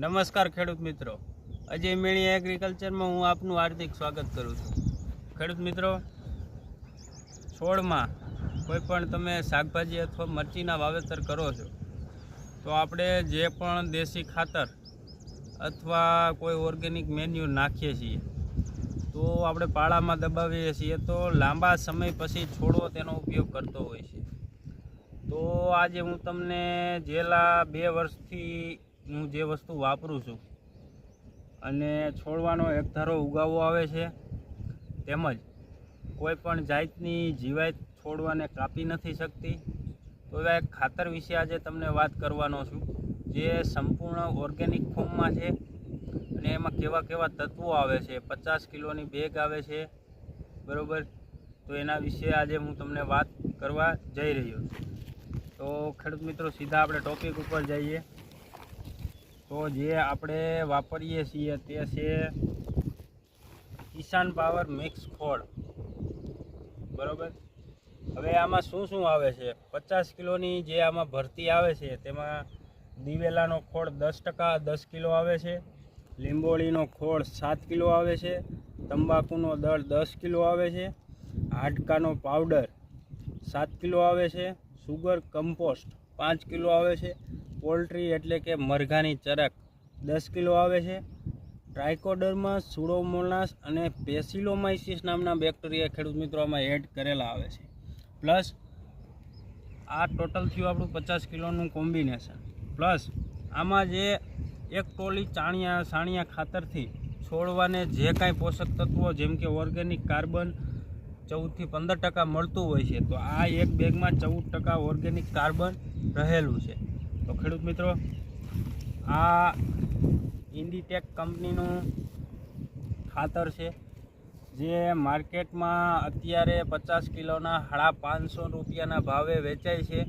નમસ્કાર ખેડૂત મિત્રો, અજય મેણી એગ્રીકલ્ચરમાં હું આપનું હાર્દિક સ્વાગત કરું છું। ખેડૂત મિત્રો, છોડમાં કોઈ પણ તમે શાકભાજી અથવા મરચીના વાવેતર કરો છો તો આપણે જે પણ દેશી ખાતર અથવા કોઈ ઓર્ગેનિક મેન્યુ નાખીએ છીએ તો આપણે પાળામાં દબાવીએ છીએ તો લાંબા સમય પછી છોડવો તેનો ઉપયોગ કરતો હોય છે। તો આજે હું તમને છેલ્લા 2 વર્ષથી હું જે વસ્તુ વાપરું છું અને છોડવાનો એકધારો ઉગાવો આવે છે તેમજ કોઈ પણ જાતની જીવાત છોડવાને કાપી નથી શકતી, તો એવા એક ખાતર વિશે આજે તમને વાત કરવાનો છું જે સંપૂર્ણ ઓર્ગેનિક ફોર્મમાં છે અને એમાં કેવા કેવા તત્વો આવે છે। 50 કિલોની બેગ આવે છે, બરાબર। તો એના વિશે આજે હું તમને વાત કરવા જઈ રહ્યો છું। તો ખેડૂત મિત્રો, સીધા આપણે ટોપિક ઉપર જઈએ। તો જે આપણે વાપરીએ છીએ તે છે કિસાન પાવર મિક્સ ખોળ, બરાબર। હવે આમાં શું શું આવે છે? 50 કિલોની જે આમાં ભરતી આવે છે તેમાં દિવેલાનો ખોળ 10% 10 કિલો આવે છે, લીંબોળીનો ખોળ 7 કિલો આવે છે, તંબાકુનો દળ 10 કિલો આવે છે, હાડકાનો પાવડર 7 કિલો આવે છે, સુગર કમ્પોસ્ટ 5 કિલો આવે છે, પોલ્ટ્રી એટલે કે મરઘાની ચરક 10 કિલો આવે છે, ટ્રાઇકોડર્મા, સુડોમોનાસ અને પેસિલોમાઇસિસ નામના બેક્ટેરિયા ખેડૂત મિત્રો આમાં એડ કરેલા આવે છે। પ્લસ આ ટોટલ થયું આપણું 50 કિલોનું કોમ્બિનેશન। પ્લસ આમાં જે એક ટોલી છાણિયા ખાતરથી છોડવાને જે કાંઈ પોષક તત્વો જેમ કે ઓર્ગેનિક કાર્બન 14 થી 15% મળતું હોય છે, તો આ એક બેગમાં 14% ઓર્ગેનિક કાર્બન રહેલું છે। તો ખેડૂત મિત્રો, આ ઇન્ડીટેક કંપનીનું ખાતર છે જે માર્કેટમાં અત્યારે 50 કિલોના 550 રૂપિયાના ભાવે વેચાય છે।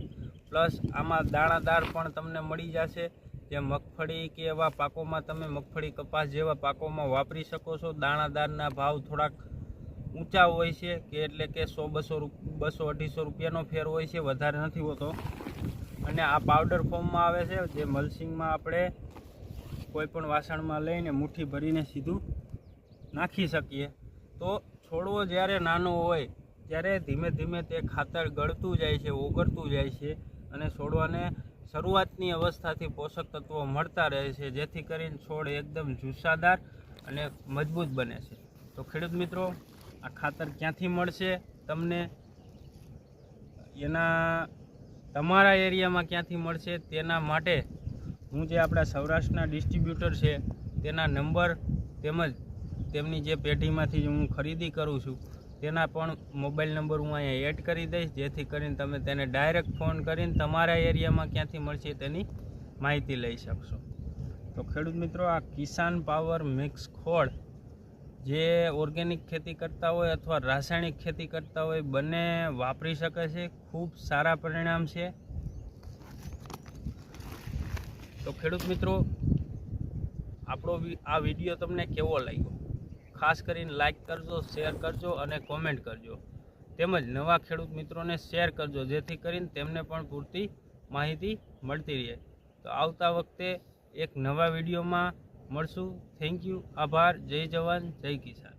પ્લસ આમાં દાણાદાર પણ તમને મળી જશે, જે મગફળી કે એવા પાકોમાં તમે મગફળી કપાસ જેવા પાકોમાં વાપરી શકો છો। દાણાદારના ભાવ થોડાક ઊંચા હોય છે કે એટલે કે 100-200-250 રૂપિયાનો ફેર હોય છે, વધારે નથી હોતો। અને આ પાવડર ફોર્મમાં આવે છે જે મલ્સિંગમાં આપણે કોઈ પણ વાસણમાં લઈને મુઠ્ઠી ભરીને સીધું નાખી શકીએ। તો છોડવો જ્યારે નાનો હોય ત્યારે ધીમે ધીમે તે ખાતર ગળતું જાય છે, ઓગળતું જાય છે અને છોડવાને શરૂઆતની અવસ્થાથી પોષક તત્વો મળતા રહે છે, જેથી કરીને છોડ એકદમ જુસ્સાદાર અને મજબૂત બને છે। તો ખેડૂત મિત્રો, આ ખાતર ક્યાંથી મળશે તમને, તમારા એરિયામાં ક્યાંથી મળશે તેના માટે હું જે આપણા સૌરાષ્ટ્રના ડિસ્ટ્રીબ્યુટર છે તેના નંબર તેમજ તેમની જે પેઢીમાંથી હું ખરીદી કરું છું તેના પણ મોબાઈલ નંબર હું અહીંયા એડ કરી દઈશ, જેથી કરીને તમે તેને ડાયરેક્ટ ફોન કરીને તમારા એરિયામાં ક્યાંથી મળશે તેની માહિતી લઈ શકશો। તો ખેડૂત મિત્રો, આ કિસાન પાવર મિક્સ ખોળ જે ઓર્ગેનિક ખેતી કરતા હોય અથવા રાસાયણિક ખેતી કરતા હોય બંને વાપરી શકે છે, ખૂબ સારા પરિણામ છે। તો ખેડૂત મિત્રો, આપણો આ વિડીયો તમને કેવો લાગ્યો ખાસ કરીને લાઈક કરજો, શેર કરજો અને કોમેન્ટ કરજો, તેમજ નવા ખેડૂત મિત્રોને શેર કરજો, જેથી કરીને તેમને પણ પૂરતી માહિતી મળતી રહે। તો આવતા વખતે એક નવા વિડીયોમાં મળશું। થેન્ક યુ, આભાર, જય જવાન, જય કિસાન।